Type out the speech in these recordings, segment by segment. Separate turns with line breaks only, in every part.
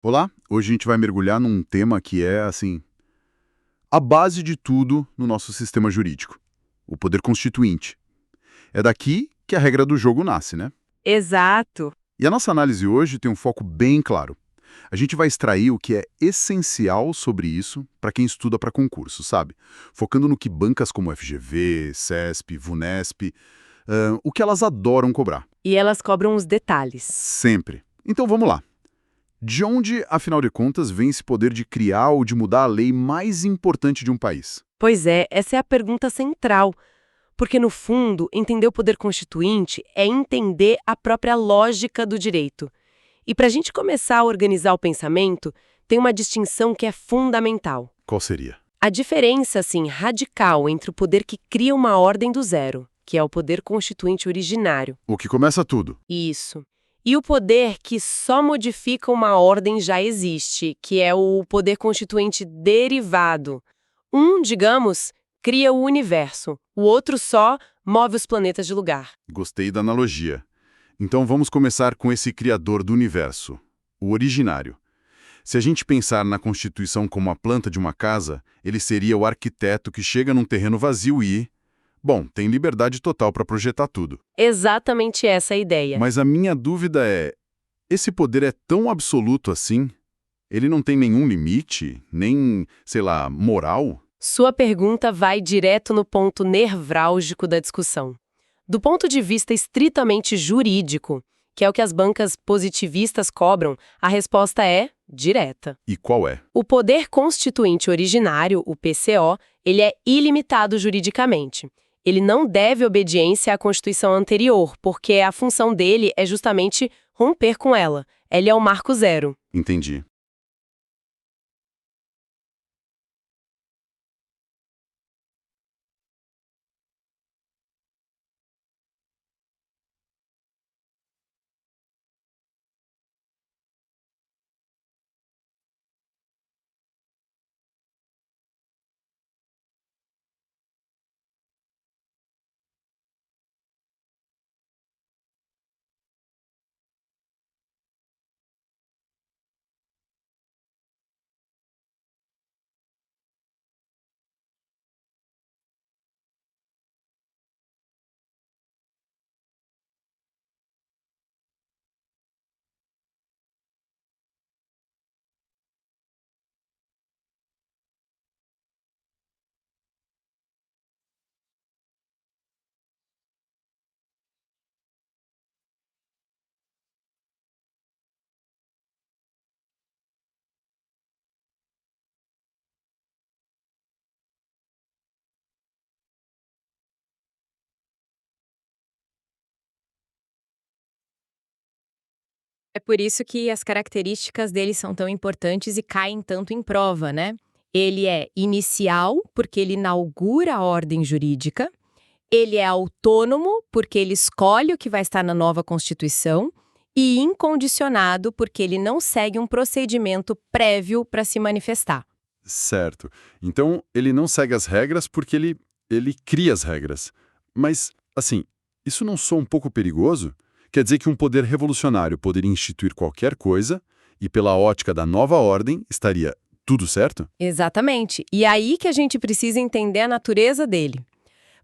Olá, hoje a gente vai mergulhar num tema que é, assim, a base de tudo no nosso sistema jurídico, o poder constituinte. É daqui que a regra do jogo nasce, né?
Exato.
E a nossa análise hoje tem um foco bem claro. A gente vai extrair o que é essencial sobre isso para quem estuda para concurso, sabe? Focando no que bancas como FGV, CESP, VUNESP, o que elas adoram cobrar.
E elas cobram os detalhes.
Sempre. Então vamos lá. De onde, afinal de contas, vem esse poder de criar ou de mudar a lei mais importante de um país?
Pois é, essa é a pergunta central. Porque, no fundo, entender o poder constituinte é entender a própria lógica do direito. E para a gente começar a organizar o pensamento, tem uma distinção que é fundamental.
Qual seria?
A diferença, assim, radical entre o poder que cria uma ordem do zero, que é o poder constituinte originário.
O que começa tudo.
Isso. E o poder que só modifica uma ordem já existe, que é o poder constituinte derivado. Um, digamos, cria o universo, o outro só move os planetas de lugar.
Gostei da analogia. Então vamos começar com esse criador do universo, o originário. Se a gente pensar na Constituição como a planta de uma casa, ele seria o arquiteto que chega num terreno vazio e, bom, tem liberdade total para projetar tudo.
Exatamente essa a ideia.
Mas a minha dúvida é, esse poder é tão absoluto assim? Ele não tem nenhum limite, nem, sei lá, moral?
Sua pergunta vai direto no ponto nevrálgico da discussão. Do ponto de vista estritamente jurídico, que é o que as bancas positivistas cobram, a resposta é direta.
E qual é?
O poder constituinte originário, o PCO, ele é ilimitado juridicamente. Ele não deve obediência à Constituição anterior, porque a função dele é justamente romper com ela. Ele é o marco zero.
Entendi.
É por isso que as características dele são tão importantes e caem tanto em prova, né? Ele é inicial, porque ele inaugura a ordem jurídica. Ele é autônomo, porque ele escolhe o que vai estar na nova Constituição. E incondicionado, porque ele não segue um procedimento prévio para se manifestar.
Certo. Então, ele não segue as regras porque ele cria as regras. Mas, assim, isso não soa um pouco perigoso? Quer dizer que um poder revolucionário poderia instituir qualquer coisa e, pela ótica da nova ordem, estaria tudo certo?
Exatamente. E é aí que a gente precisa entender a natureza dele.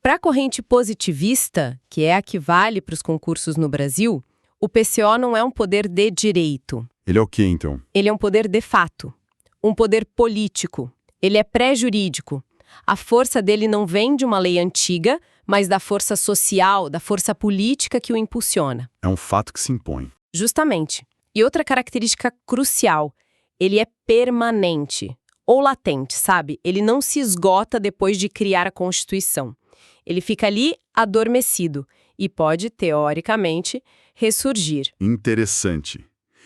Para a corrente positivista, que é a que vale para os concursos no Brasil, o PCO não é um poder de direito.
Ele é o quê, então?
Ele é um poder de fato, um poder político. Ele é pré-jurídico. A força dele não vem de uma lei antiga, mas da força social, da força política que o impulsiona.
É um fato que se impõe.
Justamente. E outra característica crucial, ele é permanente, ou latente, sabe? Ele não se esgota depois de criar a Constituição. Ele fica ali adormecido e pode, teoricamente, ressurgir.
Interessante.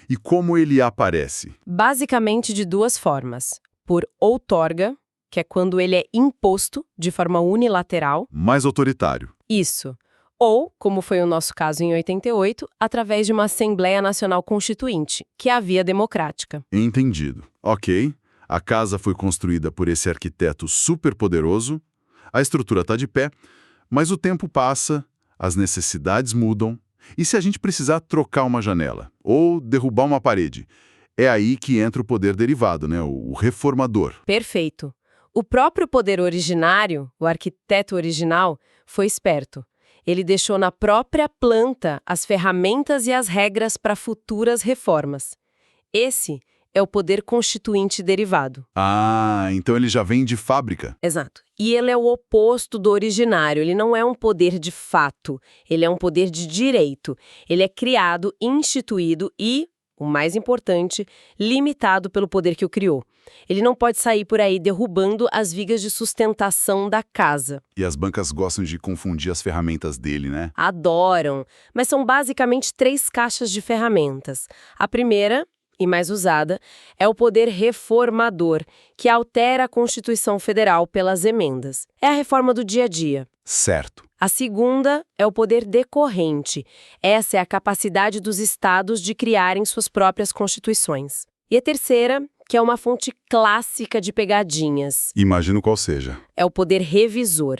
E como ele aparece?
Basicamente de duas formas. Por outorga, que é quando ele é imposto de forma unilateral.
Mais autoritário.
Isso. Ou, como foi o nosso caso em 88, através de uma Assembleia Nacional Constituinte, que é a via democrática.
Entendido. Ok. A casa foi construída por esse arquiteto superpoderoso, a estrutura está de pé, mas o tempo passa, as necessidades mudam, e se a gente precisar trocar uma janela ou derrubar uma parede, É aí que entra o poder derivado, né? O reformador.
Perfeito. O próprio poder originário, o arquiteto original, foi esperto. Ele deixou na própria planta as ferramentas e as regras para futuras reformas. Esse é o poder constituinte derivado.
Ah, então ele já vem de fábrica.
Exato. E ele é o oposto do originário. Ele não é um poder de fato. Ele é um poder de direito. Ele é criado, instituído e, o mais importante, limitado pelo poder que o criou. Ele não pode sair por aí derrubando as vigas de sustentação da casa.
E as bancas gostam de confundir as ferramentas dele, né?
Adoram, mas são basicamente 3 caixas de ferramentas. A primeira, e mais usada, é o poder reformador, que altera a Constituição Federal pelas emendas. É a reforma do dia a dia.
Certo.
A segunda é o poder decorrente. Essa é a capacidade dos estados de criarem suas próprias constituições. E a terceira, que é uma fonte clássica de pegadinhas,
Imagino qual seja.
é o poder revisor.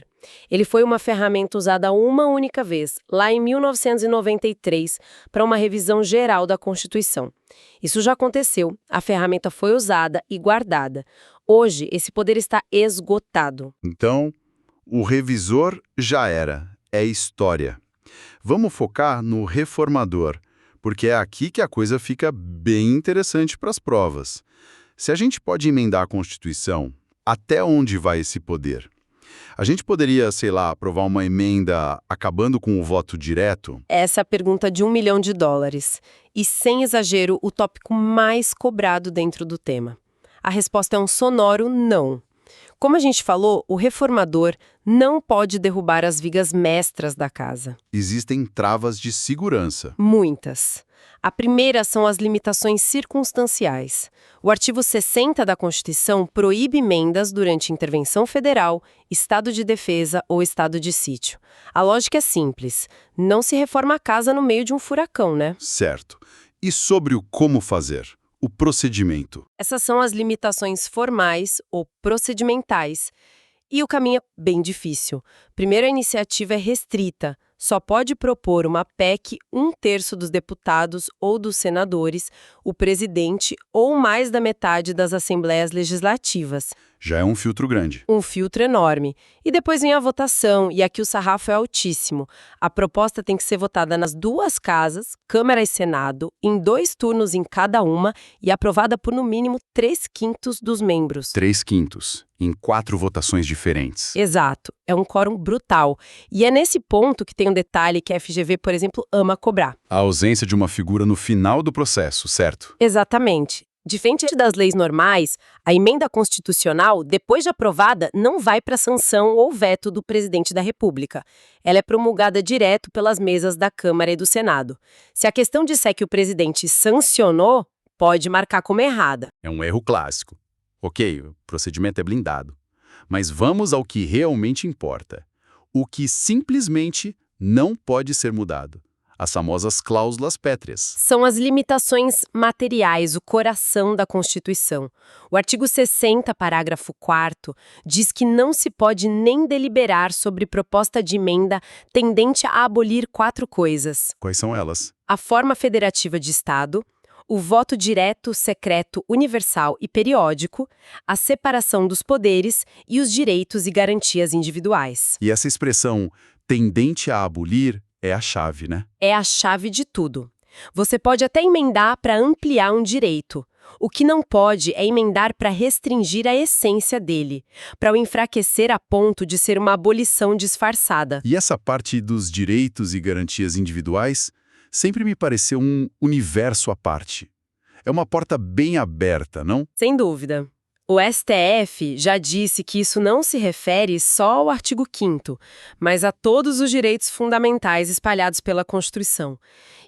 Ele foi uma ferramenta usada uma única vez, lá em 1993, para uma revisão geral da Constituição. Isso já aconteceu, a ferramenta foi usada e guardada. Hoje, esse poder está esgotado.
Então, o revisor já era. É história. Vamos focar no reformador, porque é aqui que a coisa fica bem interessante para as provas. Se a gente pode emendar a Constituição, até onde vai esse poder? A gente poderia, sei lá, aprovar uma emenda acabando com o voto direto?
Essa é a pergunta de $1 milhão. E, sem exagero, o tópico mais cobrado dentro do tema. A resposta é um sonoro não. Como a gente falou, o reformador não pode derrubar as vigas mestras da casa.
Existem travas de segurança.
Muitas. A primeira são as limitações circunstanciais. O artigo 60 da Constituição proíbe emendas durante intervenção federal, estado de defesa ou estado de sítio. A lógica é simples. Não se reforma a casa no meio de um furacão, né?
Certo. E sobre o como fazer? O procedimento.
Essas são as limitações formais ou procedimentais. E o caminho é bem difícil. Primeiro, a iniciativa é restrita. Só pode propor uma PEC 1/3 dos deputados ou dos senadores, o presidente ou mais da metade das assembleias legislativas.
Já é um filtro grande.
Um filtro enorme. E depois vem a votação, e aqui o sarrafo é altíssimo. A proposta tem que ser votada nas 2 casas, Câmara e Senado, em 2 turnos em cada uma e aprovada por no mínimo 3/5 dos membros.
3/5, em 4 votações diferentes.
Exato. É um quórum brutal. E é nesse ponto que tem um detalhe que a FGV, por exemplo, ama cobrar.
A ausência de uma figura no final do processo, certo?
Exatamente. Diferente das leis normais, a emenda constitucional, depois de aprovada, não vai para sanção ou veto do presidente da República. Ela é promulgada direto pelas mesas da Câmara e do Senado. Se a questão disser que o presidente sancionou, pode marcar como errada.
É um erro clássico. Ok, o procedimento é blindado. Mas vamos ao que realmente importa. O que simplesmente não pode ser mudado. As famosas cláusulas pétreas.
São as limitações materiais, o coração da Constituição. O artigo 60, parágrafo 4º, diz que não se pode nem deliberar sobre proposta de emenda tendente a abolir 4 coisas:
Quais são elas?
a forma federativa de Estado, o voto direto, secreto, universal e periódico, a separação dos poderes e os direitos e garantias individuais.
E essa expressão tendente a abolir é a chave, né?
É a chave de tudo. Você pode até emendar para ampliar um direito. O que não pode é emendar para restringir a essência dele, para o enfraquecer a ponto de ser uma abolição disfarçada.
E essa parte dos direitos e garantias individuais sempre me pareceu um universo à parte. É uma porta bem aberta, não?
Sem dúvida. O STF já disse que isso não se refere só ao artigo 5º, mas a todos os direitos fundamentais espalhados pela Constituição.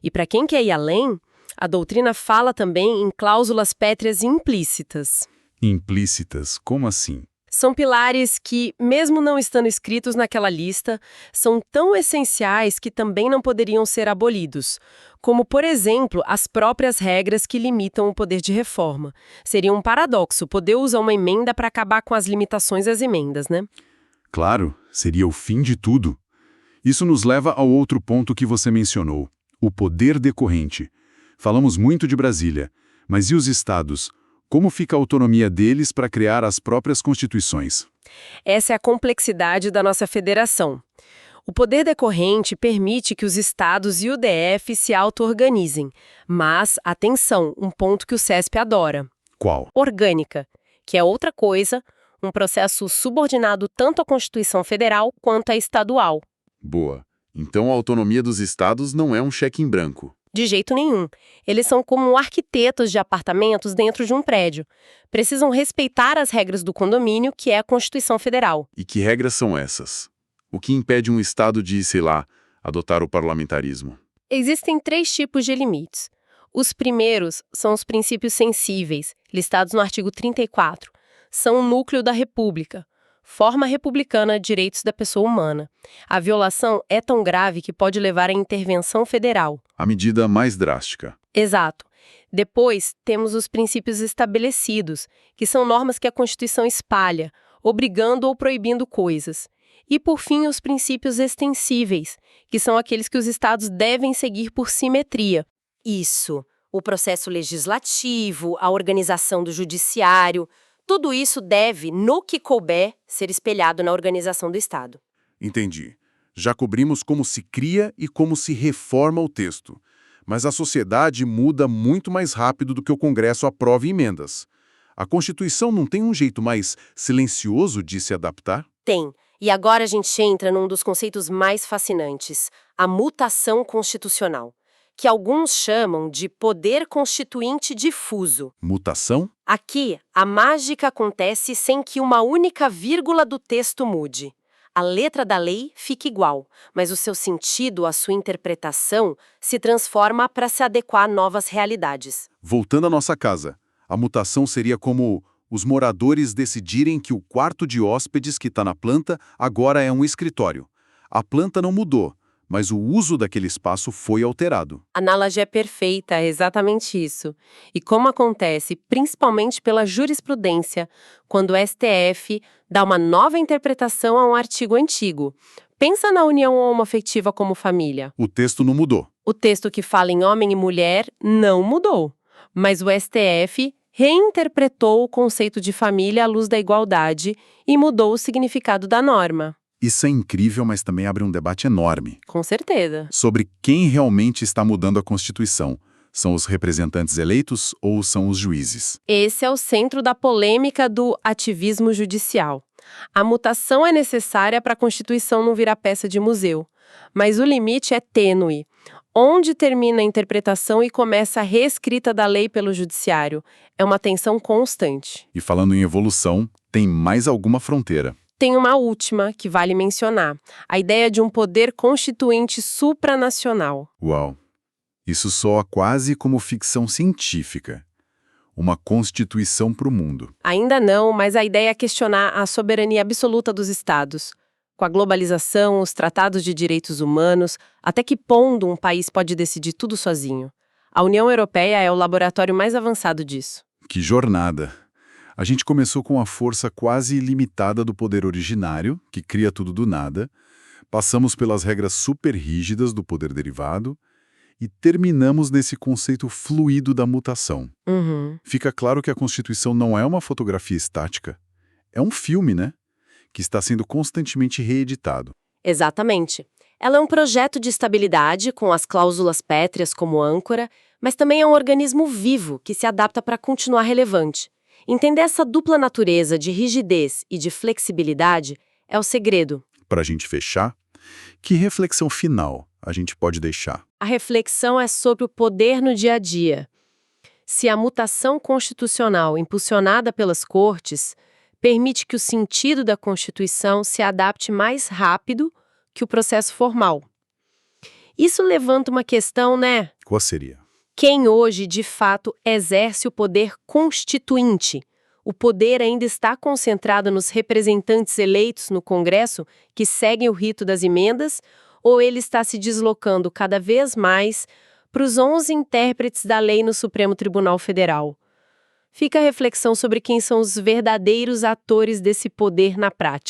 E para quem quer ir além, a doutrina fala também em cláusulas pétreas implícitas.
Implícitas? Como assim?
São pilares que, mesmo não estando escritos naquela lista, são tão essenciais que também não poderiam ser abolidos, como, por exemplo, as próprias regras que limitam o poder de reforma. Seria um paradoxo poder usar uma emenda para acabar com as limitações das emendas, né?
Claro, seria o fim de tudo. Isso nos leva ao outro ponto que você mencionou, o poder decorrente. Falamos muito de Brasília, Mas e os estados? Como fica a autonomia deles para criar as próprias constituições?
Essa é a complexidade da nossa federação. O poder decorrente permite que os estados e o DF se auto-organizem. Mas, atenção, um ponto que o CESP adora.
Qual?
Orgânica, que é outra coisa, um processo subordinado tanto à Constituição Federal quanto à estadual.
Boa. Então a autonomia dos estados não é um cheque em branco.
De jeito nenhum. Eles são como arquitetos de apartamentos dentro de um prédio. Precisam respeitar as regras do condomínio, que é a Constituição Federal.
E que regras são essas? O que impede um estado de, sei lá, adotar o parlamentarismo?
Existem 3 tipos de limites. Os primeiros são os princípios sensíveis, listados no artigo 34. São o núcleo da República. Forma republicana, direitos da pessoa humana. A violação é tão grave que pode levar à intervenção federal.
A medida mais drástica.
Exato. Depois, temos os princípios estabelecidos, que são normas que a Constituição espalha, obrigando ou proibindo coisas. E, por fim, os princípios extensíveis, que são aqueles que os estados devem seguir por simetria. Isso. O processo legislativo, a organização do judiciário, tudo isso deve, no que couber, ser espelhado na organização do Estado.
Entendi. Já cobrimos como se cria e como se reforma o texto. Mas a sociedade muda muito mais rápido do que o Congresso aprova emendas. A Constituição não tem um jeito mais silencioso de se adaptar?
Tem. E agora a gente entra num dos conceitos mais fascinantes, a mutação constitucional, que alguns chamam de poder constituinte difuso.
Mutação?
Aqui, a mágica acontece sem que uma única vírgula do texto mude. A letra da lei fica igual, mas o seu sentido, a sua interpretação, se transforma para se adequar a novas realidades.
Voltando à nossa casa, a mutação seria como os moradores decidirem que o quarto de hóspedes que está na planta agora é um escritório. A planta não mudou, mas o uso daquele espaço foi alterado.
A analogia é perfeita, é exatamente isso. E como acontece, principalmente pela jurisprudência, quando o STF dá uma nova interpretação a um artigo antigo. Pensa na união homoafetiva como família.
O texto não mudou.
O texto que fala em homem e mulher não mudou, mas o STF reinterpretou o conceito de família à luz da igualdade e mudou o significado da norma.
Isso é incrível, mas também abre um debate enorme.
Com certeza.
Sobre quem realmente está mudando a Constituição. São os representantes eleitos ou são os juízes?
Esse é o centro da polêmica do ativismo judicial. A mutação é necessária para a Constituição não virar peça de museu, mas o limite é tênue. Onde termina a interpretação e começa a reescrita da lei pelo judiciário? É uma tensão constante.
E falando em evolução, tem mais alguma fronteira.
Tem uma última que vale mencionar, a ideia de um poder constituinte supranacional.
Uau! Isso soa quase como ficção científica. Uma constituição para o mundo.
Ainda não, mas a ideia é questionar a soberania absoluta dos estados. Com a globalização, os tratados de direitos humanos, até que ponto um país pode decidir tudo sozinho? A União Europeia é o laboratório mais avançado disso.
Que jornada! A gente começou com a força quase ilimitada do poder originário, que cria tudo do nada, passamos pelas regras super rígidas do poder derivado e terminamos nesse conceito fluido da mutação. Fica claro que a Constituição não é uma fotografia estática. É um filme, né? Que está sendo constantemente reeditado.
Exatamente. Ela é um projeto de estabilidade, com as cláusulas pétreas como âncora, mas também é um organismo vivo que se adapta para continuar relevante. Entender essa dupla natureza de rigidez e de flexibilidade é o segredo.
Para a gente fechar, que reflexão final a gente pode deixar?
A reflexão é sobre o poder no dia a dia. Se a mutação constitucional impulsionada pelas cortes permite que o sentido da Constituição se adapte mais rápido que o processo formal. Isso levanta uma questão, né?
Qual seria?
Quem hoje, de fato, exerce o poder constituinte? O poder ainda está concentrado nos representantes eleitos no Congresso que seguem o rito das emendas, ou ele está se deslocando cada vez mais para os 11 intérpretes da lei no Supremo Tribunal Federal? Fica a reflexão sobre quem são os verdadeiros atores desse poder na prática.